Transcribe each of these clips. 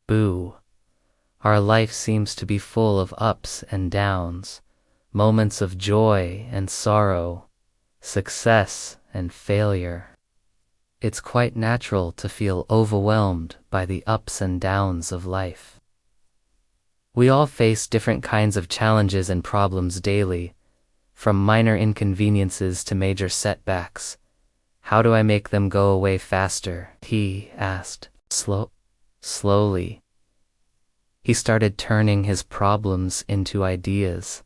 Boo. Our life seems to be full of ups and downs, moments of joy and sorrow, success and failure. It's quite natural to feel overwhelmed by the ups and downs of life. We all face different kinds of challenges and problems daily, from minor inconveniences to major setbacks. How do I make them go away faster? He asked. Slowly. He started turning his problems into ideas.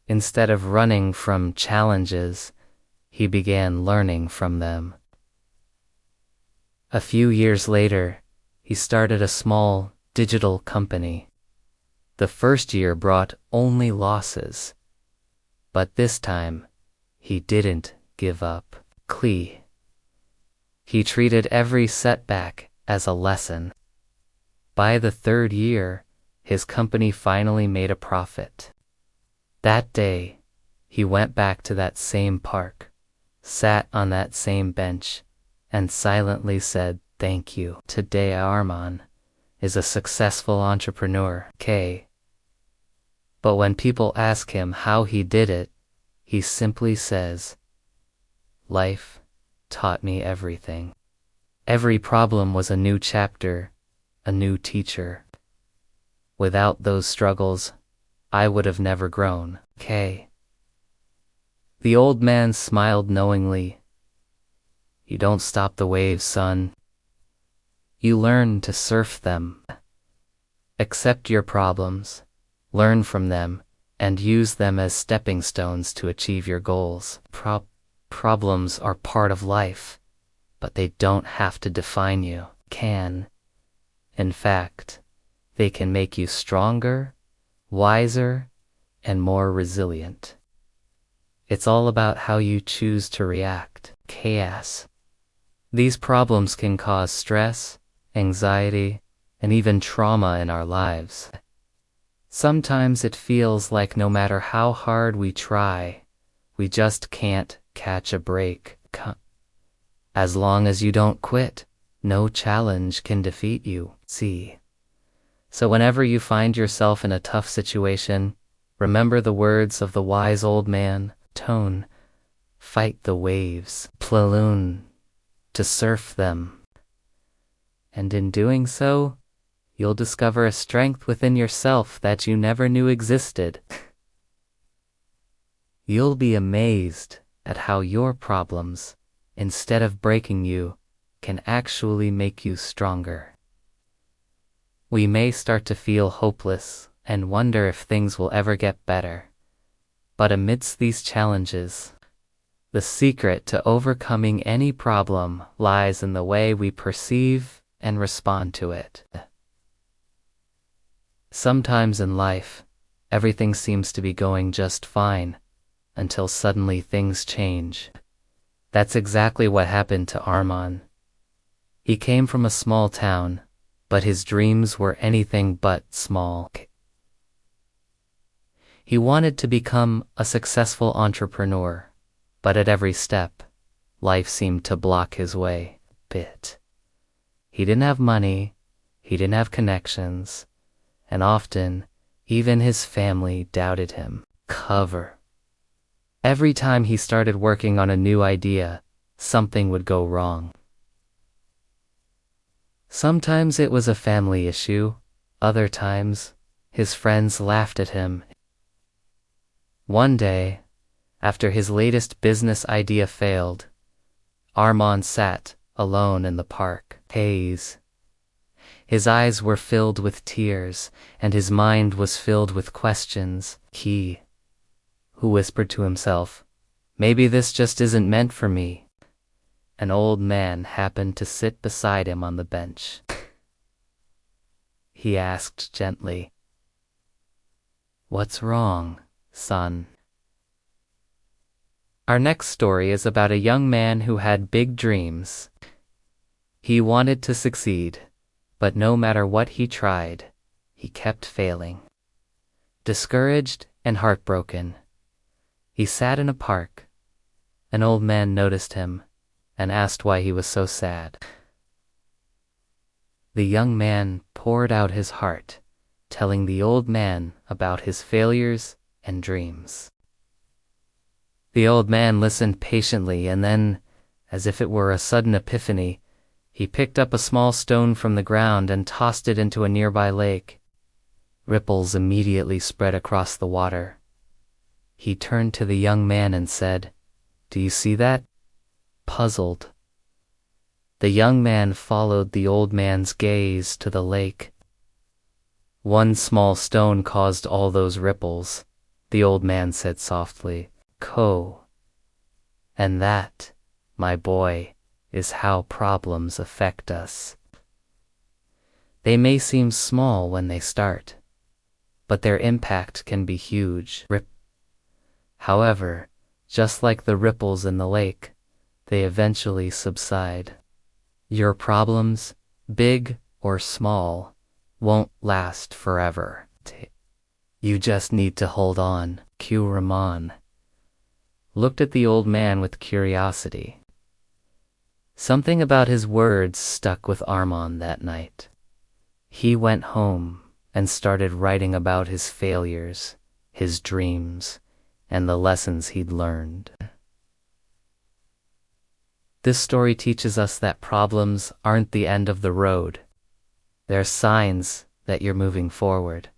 Instead of running from challenges, he began learning from them. A few years later, he started a small digital company. The first year brought only losses, but this time, he didn't give up. He treated every setback as a lesson. By the third year, his company finally made a profit. That day, he went back to that same park, sat on that same bench, and silently said, "Thank you." Today Arman is a successful entrepreneur. But when people ask him how he did it, he simply says, "Life taught me everything." Every problem was a new chapter, a new teacher. Without those struggles, I would have never grown. The old man smiled knowingly. You don't stop the waves, son. You learn to surf them. Accept your problems, learn from them, and use them as stepping stones to achieve your goals. Problems are part of life, but they don't have to define you. In fact, they can make you stronger, wiser, and more resilient. It's all about how you choose to react. Chaos. These problems can cause stress, anxiety, and even trauma in our lives. Sometimes it feels like no matter how hard we try, we just can't catch a break. As long as you don't quit, no challenge can defeat you. So whenever you find yourself in a tough situation, remember the words of the wise old man, Tone. Fight the waves, plaloon, to surf them. And in doing so, you'll discover a strength within yourself that you never knew existed. You'll be amazed at how your problems, instead of breaking you, can actually make you stronger. We may start to feel hopeless and wonder if things will ever get better. But amidst these challenges, the secret to overcoming any problem lies in the way we perceive and respond to it. Sometimes in life, everything seems to be going just fine, until suddenly things change. That's exactly what happened to Arman. He came from a small town, but his dreams were anything but small. He wanted to become a successful entrepreneur, but at every step, life seemed to block his way. He didn't have money, he didn't have connections, and often, even his family doubted him. Every time he started working on a new idea, something would go wrong. Sometimes it was a family issue, other times, his friends laughed at him. One day, after his latest business idea failed, Arman sat alone in the park. His eyes were filled with tears, and his mind was filled with questions. Who whispered to himself, "Maybe this just isn't meant for me." An old man happened to sit beside him on the bench. He asked gently, "What's wrong, son?" Our next story is about a young man who had big dreams. He wanted to succeed, but no matter what he tried, he kept failing. Discouraged and heartbroken, he sat in a park. An old man noticed him and asked why he was so sad. The young man poured out his heart, telling the old man about his failures and dreams. The old man listened patiently, and then, as if it were a sudden epiphany, he picked up a small stone from the ground and tossed it into a nearby lake. Ripples immediately spread across the water. He turned to the young man and said, "Do you see that?" Puzzled, the young man followed the old man's gaze to the lake. "One small stone caused all those ripples," the old man said softly. And that, my boy, is how problems affect us. They may seem small when they start, but their impact can be huge. However, just like the ripples in the lake, they eventually subside. Your problems, big or small, won't last forever. You just need to hold on. Ramon looked at the old man with curiosity. Something about his words stuck with Armand that night. He went home and started writing about his failures, his dreams, and the lessons he'd learned. This story teaches us that problems aren't the end of the road. They're signs that you're moving forward.